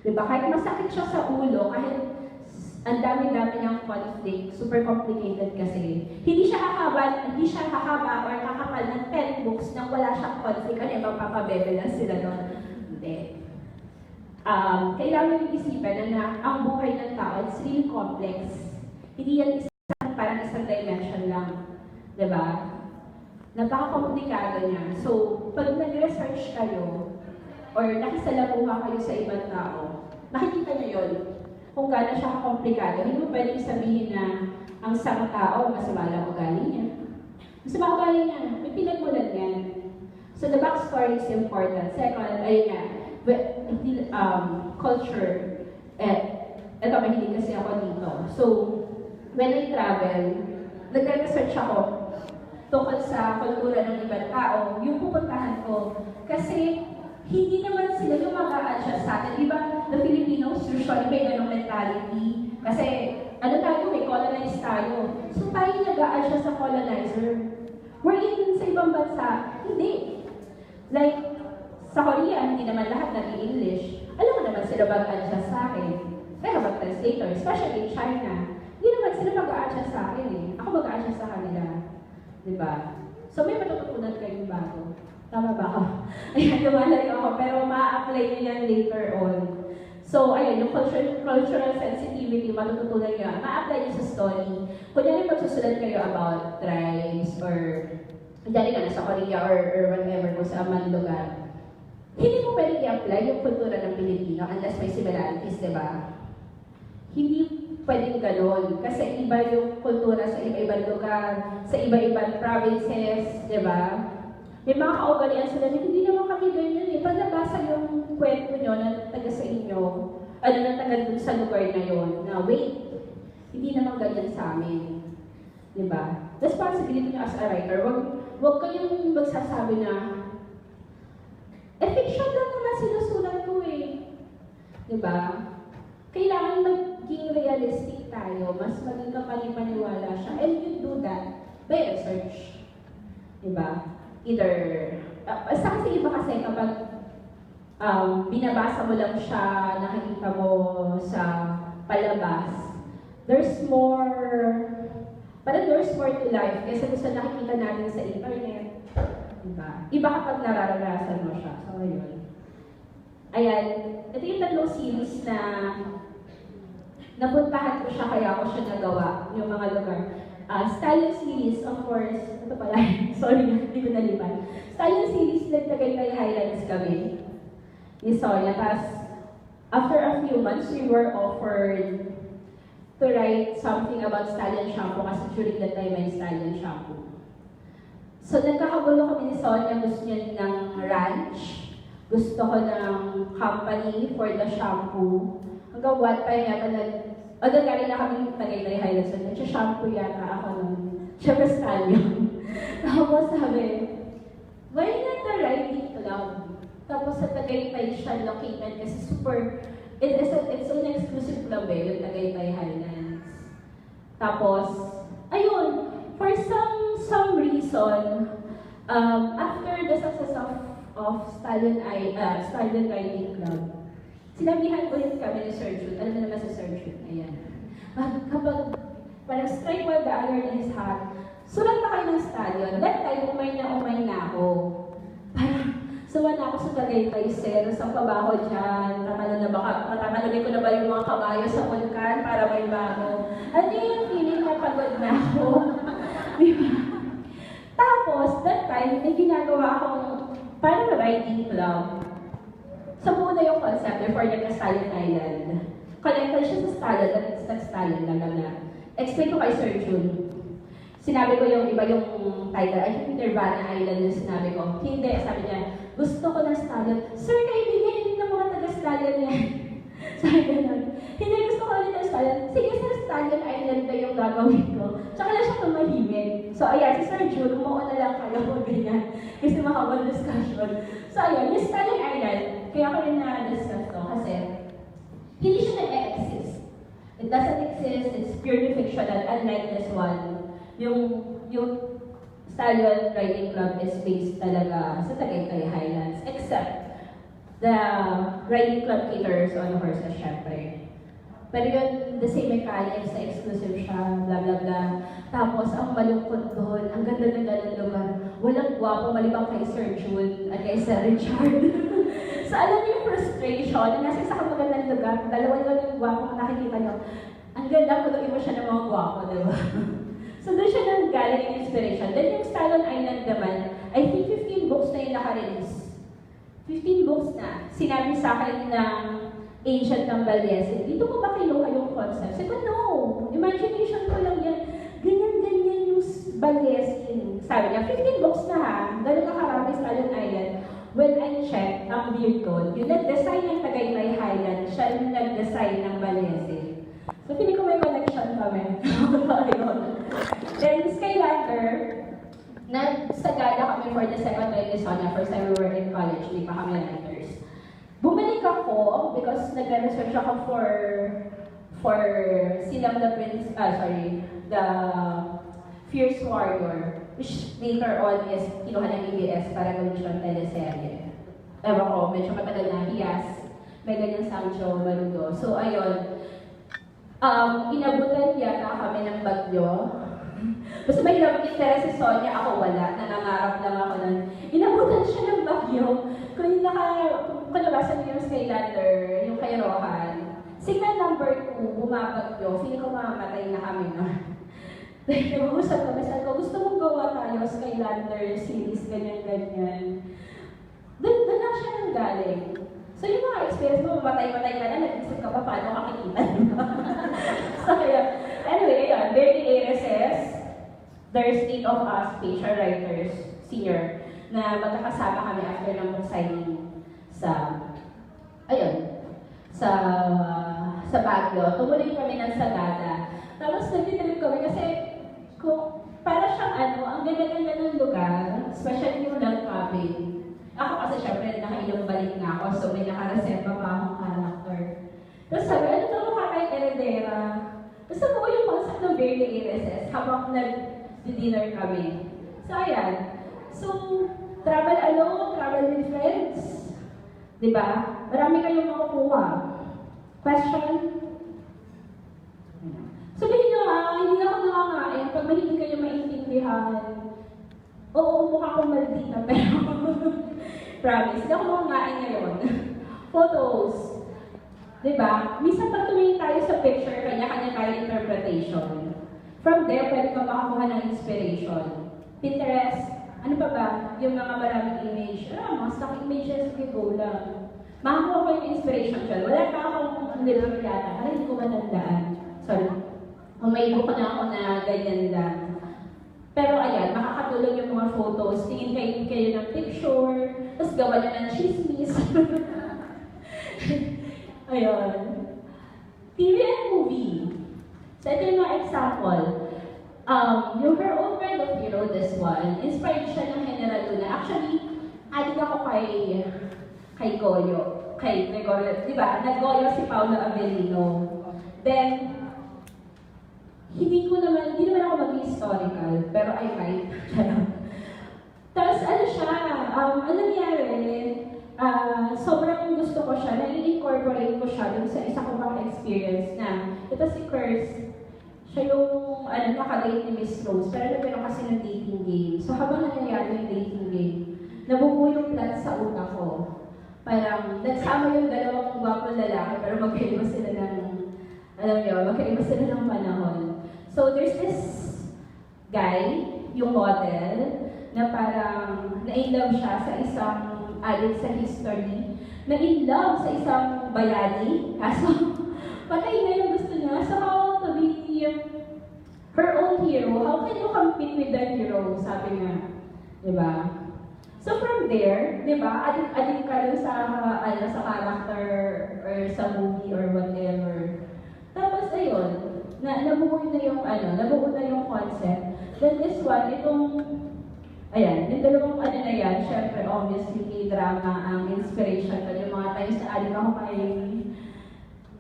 Diba? Kahit masakit siya sa ulo, kahit ang dami-dami ng conflict, super complicated kasi. Hindi siya hahaba or kakapal ng 10 books nang wala siyang conflict. Ano yung magpapabebe lang sila doon? Hindi. Kailangan yung isipan na ang buhay ng tao is really complex. Hindi yan parang isang dimension lang. Diba? Napaka-komplikado niya. So, pag nag-research kayo, or nakisalamuha kayo sa ibang tao, makikita niyo yun kung gaano siya komplikado. Hindi mo pwedeng sabihin na ang isang tao, masama lang ugali niya. Masama ugali niya, may pinagmulan yan. So the backstory is important. Second, ayun nga, culture. Ito, mahilig kasi ako dito. So, when I travel, nagre-research ako tungkol sa kultura ng ibang tao, yung pupuntahan ko. Kasi, hindi naman sila yung mag-a-adjust sa atin. Diba, the Filipinos usually may ganong mentality. Kasi, ano tayo, may colonize tayo. So, tayo nag-a-adjust sa colonizer. Wherein sa ibang bansa, hindi. Like, sa Korea, hindi naman lahat nag-i-English. Alam mo naman sila mag-adjust sa akin. Pero mag-translator, especially in China, hindi naman sila mag-a-adjust sa akin eh. Ako mag-a-adjust sa kanila. Diba? So, may matututunan kayong bago. Tama ba ako? Ayan, lumalayo ako, pero ma-apply nyo yan later on. So, ayun, yung cultural sensitivity, matututunan nyo, ma-apply nyo sa story. Kunyari magsusulat kayo about tribes, or kunyari ka nasa Korea, or whatever, kung sa man lugar. Hindi mo pwede i-apply yung kultura ng Pilipino unless may similarities, di ba? Hindi pwedeng gano'n. Kasi iba yung kultura sa iba-ibang lugar, sa iba-ibang provinces, di ba? May mga kaugalian sila na hindi naman kami ganyan eh. Pag nabasa yung kwento nyo na taga sa inyo, ano na taga dun sa lugar na yon, na wait, hindi naman ganyan sa amin. Diba? Responsibility nyo as a writer, wag kayong magsasabi na, fiction lang naman sinusulat ko eh. Diba? Kailangan maging realistic tayo, mas maging kapani-paniwala siya, and you do that by research. Diba? Either, basta kasi iba kasi kapag binabasa mo lang siya, nakikita mo sa palabas, there's more to life kaysa sa nakikita natin sa internet. Diba? Iba kapag nararanasan mo siya. So, ayun. Ayan, ito yung tatlong series na napuntahan ko siya kaya ako siya nagawa, yung mga lugar. Stallion series, of course, ito pala, sorry, hindi ko nalipan. Stallion series, nagtagay-tay Highlands kami ni Sonia. Tapos, after a few months, we were offered to write something about Stallion shampoo kasi during that time may Stallion shampoo. So, nagkakagulo kami ni Sonia, gusto niya ng ranch, gusto ko ng company for the shampoo. Hanggang one time yata although galing na kami Tagaytay Highlands, nagsha-shampoo yata ako nun. Siyempre Stallion. Tapos sabi, why not the writing club? Tapos sa Tagaytay siya located kasi super, it's an exclusive club eh, yung Tagaytay Highlands. Tapos, ayun, for some reason, after the success of Stallion Writing Club, sinabihan ulit kami ni Sir Jude. Alam mo naman si Sir Jude, ayan. Kapag parang strike while the iron is hot, sulat na kayo ng Stallion. That time, umay na ako. Parang, suwa na ako sa Tagaytay, sir. Saan pa ba ako dyan? Tatamalagay ko na ba yung mga kabayo sa vulkan para may bago? Ano yung feeling na pagod na ako? Diba? Tapos, that time, may ginagawa akong parang writing club. Sa buo na yung concept, therefore, nagka-Stallion Island. Connected siya sa Stallion, that it's not Stallion lang na. Explain ko kay Sir June. Sinabi ko yung iba yung title, I think Nirvana Island yung sinabi ko. Hindi, sabi niya, gusto ko ng Stallion. Sir, kaibigan, hindi na mga taga-Stallion yan. Sabi ko nun. Hindi, gusto ko ulit ng Stallion. Sige, Sir, Stallion Island na yung gagawin ko. Tsaka lang siya tumahimik. So, ayan, si Sir June, umuo na lang kayo, ganyan. Kasi mahabang discussion. So, ayan, yung Stallion Island, kaya ko rin na-discuss to kasi hindi siya nag-exist. It doesn't exist, it's purely fictional, unlike this one. Yung Stallion Writing Club is based talaga sa Tagaytay Highlands. Except, the riding club caterers on horses, syempre. Pero yun, the same mechanics, na exclusive siya, bla bla bla. Tapos, ang malungkot doon, ang ganda-ganda ng lugar. Walang gwapo, malibang kay Sir Jude at kay Sir Richard. So, alam niyo yung frustration, na nasa isang magandang lugar, dalawa lang yung gwapo kung nakikita niyo. Ang ganda, punuin mo siya ng mga gwapo, di ba? So, doon siya nang galing yung inspiration. Then yung Stallion Island naman, I think 15 books na yung naka-release. 15 books na. Sinabi sa akin ng agent ng Valdez, dito ko ba kinuha yung concept? Sabi ko, no. Imagination ko lang yan. Ganyan-ganyan yung Valdez. Sabi niya, 15 books na ha. Gano'n ka karami sa Stallion Island. When I checked ang view code, yung nag-design ng Tagaytay Highland, siya yung nag-design ng Valdez. So, feeling ko may connection kami. Then, Skylander, nagsagada kami for the second time ni Sonia. First time we were in college, hindi pa kami lighters. Bumalik ako because nag-research ako for Silang the Prince, the Fierce Warrior, which later on is kinuha ng ABS para gawin siyang teleserye. Ewan ko, medyo matagal na hiyas, may ganyan Sancho Marudo. So, ayun, inabutan yata kami ng bagyo. Basta may interest si Sonia, ako wala. Nangangarap lang ako nun. Inabutan siya ng bagyo. Kung nabasa niyo yung Skylander, yung kay Rohan, signal number 2, bumabagyo. Feeling ko mamamatay na kami nun. Dahil nag-uusap kami, sabi ko, gusto mong gawa tayo Skylander series, ganyan-ganyan. Doon lang siya nang galing. So yung mga experience mo, mamatay-matay ka na, nag-isip ka pa paano kakikita. So kaya, anyway, ayun, Dirty Arises, there's 8 of us, feature writers, senior, na magkakasama kami after ng book signing sa, ayun, sa Baguio. Tumuloy kami ng Sagada. Tapos nagtitrip kami kasi, para siyang ang ganda-ganda ng lugar, especially yung log cabin. Ako kasi syempre, nakailong balik na ako, so may nakareserva pa akong character. Tapos sabi, ano ito mukha kay Heredera? Tapos nabuo yung concept ng Dirty Arises habang nag-dinner kami. So ayan. So, travel alone, travel with friends. Diba? Marami kayong makukuha. Question? Sabihin nyo hindi ako nakakain. Pag mahilig kayo maintindihan. Oo, mukha akong maldita, pero promise, hindi ako makakain ngayon. Photos. Diba? Minsan pag tumingin tayo sa picture, kanya-kanya tayo interpretation. From there, pwede ka makakuha ng inspiration. Pinterest, ano pa ba? Yung mga maraming image. Mga stock images, go lang. Makakuha ko yung inspiration dyan. Wala pa akong nilor yata. Hindi ko matandaan. Sorry. May book na ako na ganyan lang. Pero ayan, makakatulong yung mga photos. Tingin kayo ng picture, tapos gawa na ng chismis. Ayun. TV and movie. So ito yung mga example. Yung Her Own Brand of Hero, this one, inspired siya ng General Luna. Actually, adik ako kay Goyo. Kay Gregorio, di ba? Nag-Goyo si Paolo Avellino. Then, hindi naman ako mag-historical, pero I might. Tapos ano siya, ano nangyari, sobrang gusto ko siya, nai-incorporate ko siya dun sa isa ko pang experience na, ito si Curse, siya yung nakadate ni Miss Rose, pero nagkaroon kasi ng dating game. So habang nangyayari yung dating game, nabubuo yung plot sa utak ko. Parang nagsama yung dalawang gwapong lalaki, pero magkaiba sila ng, magkaiba sila ng panahon. So there's this guy, yung model, na parang na-in-love siya sa isang addict sa history, na-in-love sa isang bayani, kaso patay na yung gusto niya. So how to be her own hero? How can you compete with the hero? Sabi nga, di ba? So from there, di ba, adik ka dun sa character or sa movie or whatever. Tapos ayun, nabuo na yung concept. Then this one, ayan, yung dalawang na yan, syempre, obviously, may drama ang inspiration ko. Yung mga times na adik ako kay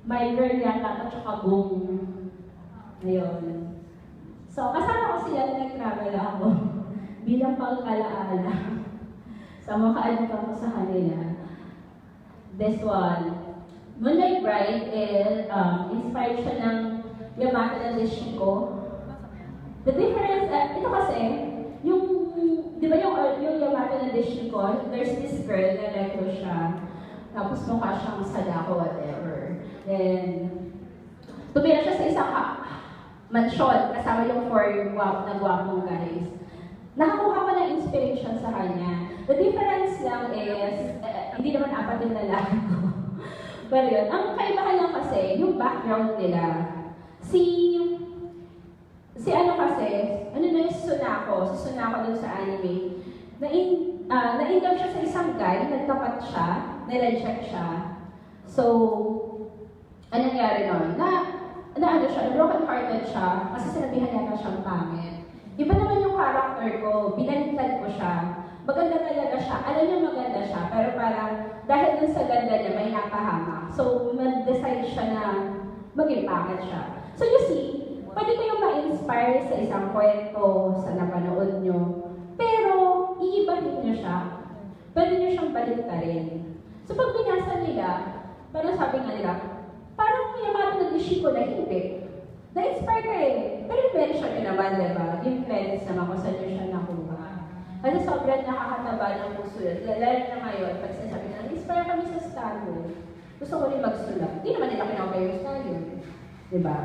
My Girl yata at saka Boom. Ayun. So, kasama ko sila na nag-travel ako bilang pangkalaala. So, makaadik ako sa kanila. This one. Moonlight Bride is inspired siya ng Yamato na Deshiko. The difference, ito kasi, yung, di ba yung Yamato na Deshiko, there's this girl na recto siya, tapos mukha siyang sadako, whatever. Then, tumira siya sa isang mansyon, kasama yung four na gwapong guys. Nakakuha ko ng inspiration sa kanya. The difference lang is, hindi naman apat yung lalaki ko. Pero yun, ang kaibahan lang kasi, yung background nila. Si ano kasi, ano na yung Sunako, si Sunako dun sa anime, na-in-love siya sa isang guy, nagtapat siya, nireject siya. So, anong nangyari nun? Ano siya, broken hearted siya, kasi sinabihan yata siyang pangit. Iba naman yung character ko, binaliktad ko siya. Maganda talaga siya, alam niya maganda siya, pero parang dahil dun sa ganda niya, may napahamak. So, mag-decide siya na maging pangit siya. So you see, pwede kayong ma-inspire sa isang kwento, sa napanood nyo, pero iibahin niyo siya. Pwede niyo siyang baliktarin. So pag binasa nila, parang sabi nga nila, parang may Yamato na Deshiko na hindi. Na-inspire ka eh. Pero i-mention nyo naman, diba? Yung credits naman kung saan nyo siya nakuha. Kasi sobrang nakakataba ng puso yun. Lalo na ngayon, pag sinasabi na, inspire kami sa Stallion. Gusto ko rin magsulat. Hindi naman nila kinakaya yung Stallion. Diba?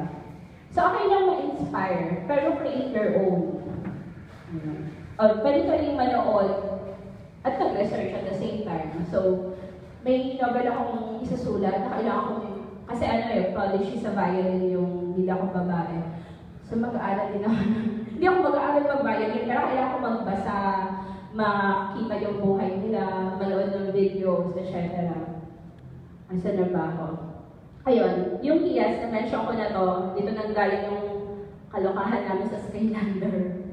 So, okay lang ma-inspire, pero create your own. Pwede ka rin manood at mag-research at the same time. So, may novel akong isasulat na kailangan kong kasi prodigy sa violin yung hindi akong babae. So mag-aaral din ako. Hindi ako mag-aaral mag-violin, pero kailangan ko magbasa, makita yung buhay nila, manood ng videos, etc. Asa na ba ako? Ayun, yung Hias, na-mention ko na to, dito nanggaling yung kalokahan namin sa Skylander.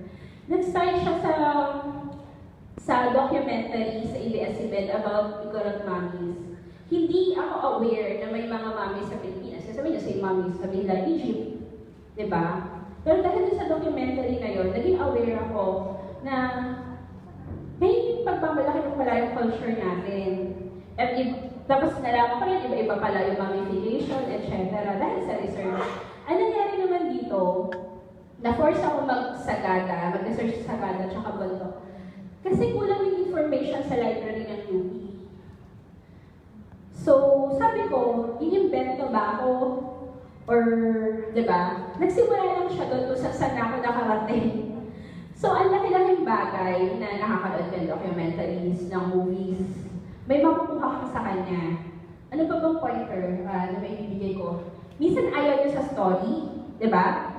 Nag-start siya sa documentary sa ABS-CBN about Igorot Mommies. Hindi ako aware na may mga mommies sa Pilipinas. Sabi niya, say mommies, sabi nila, Egypt. Diba? Pero dahil sa documentary na yun, naging aware ako na may pagmamalaki ng pala yung culture natin. At tapos nalaman ko rin, iba-iba pala yung mummification, etc. Dahil sa research. Ang nangyari naman dito, na-force ako mag-research sa Sagada, tsaka Bundok. Kasi kulang yung information sa library ng UP. So, sabi ko, in-invento ba ako? Or, di ba? Nagsimula lang siya doon kung saan ako nakarating. So, ang laki-laking bagay na nakakanood ng documentaries, ng movies, may makukuha ka sa kanya. Ano ba bang pointer na may ibibigay ko? Minsan ayaw niyo sa story, di ba?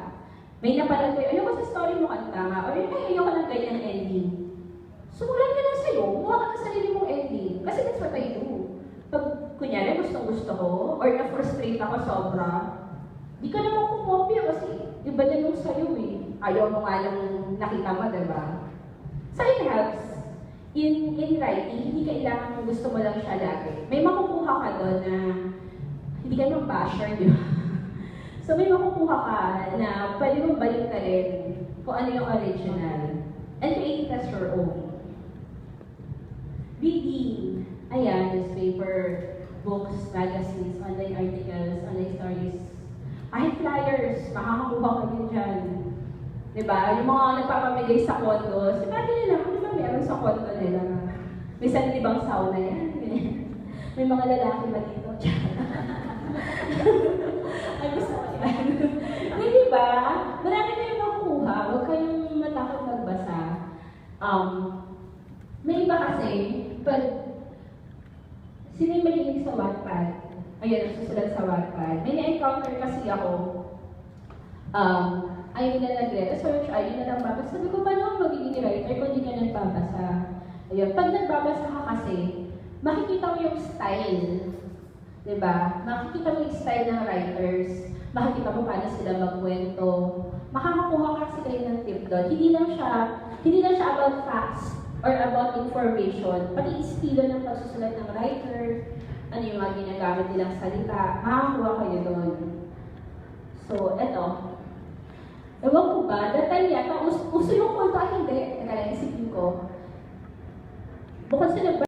May napanood kayo, ayoko sa story mo kanta nga, or ayoko ng ganyang ending. Sumulan ka lang sa'yo, kumuha ka ng sarili mong ending. Kasi that's what I do. Pag kunyari gusto ko, or na-frustrate ako sobra, di ka naman kumopya kasi iba na yung sa'yo eh. Ayaw mo nga yung nakita mo, diba? So it helps. In writing, hindi kailangan kung gusto mo lang siya lagi. May makukuha ka doon na hindi ka nang basher, di ba? So may makukuha ka na pwede mong balik ka rin kung ano yung original. And create it as your own. Reading. Ayan, newspaper, books, magazines, online articles, online stories. Kahit flyers, makakakuha ka din dyan. Diba? Yung mga nagpapamigay sa condo, sabi nila, ano ba meron sa condo nila? May sanibang sauna yan. May mga lalaki ba dito? Ay, gusto ko yan. Hindi, diba? Marami kayong makukuha. Huwag kayong matakot magbasa. May iba kasi, sino yung mahilig sa Wattpad? Ayun, nagsusulat sa Wattpad. May na-encounter kasi ako. Ayun na nagre-research, ayun na lang babasa. Sabi ko, paano ang magiging writer kung hindi ka nagbabasa? Ayun, pag nagbabasa ka kasi, makikita mo yung style. Diba? Makikita mo yung style ng writers. Makikita mo paano sila magkwento. Makakakuha ka kasi kayo ng tip doon. Hindi lang siya about facts or about information. Pati estilo ng pagsusulat ng writer, ano yung mga ginagamit nilang salita, makakakuha kayo doon. So, eto. Ewan ko ba, that time yata, uso yung kwento ay hindi. Teka lang, isipin ko. Bukod sa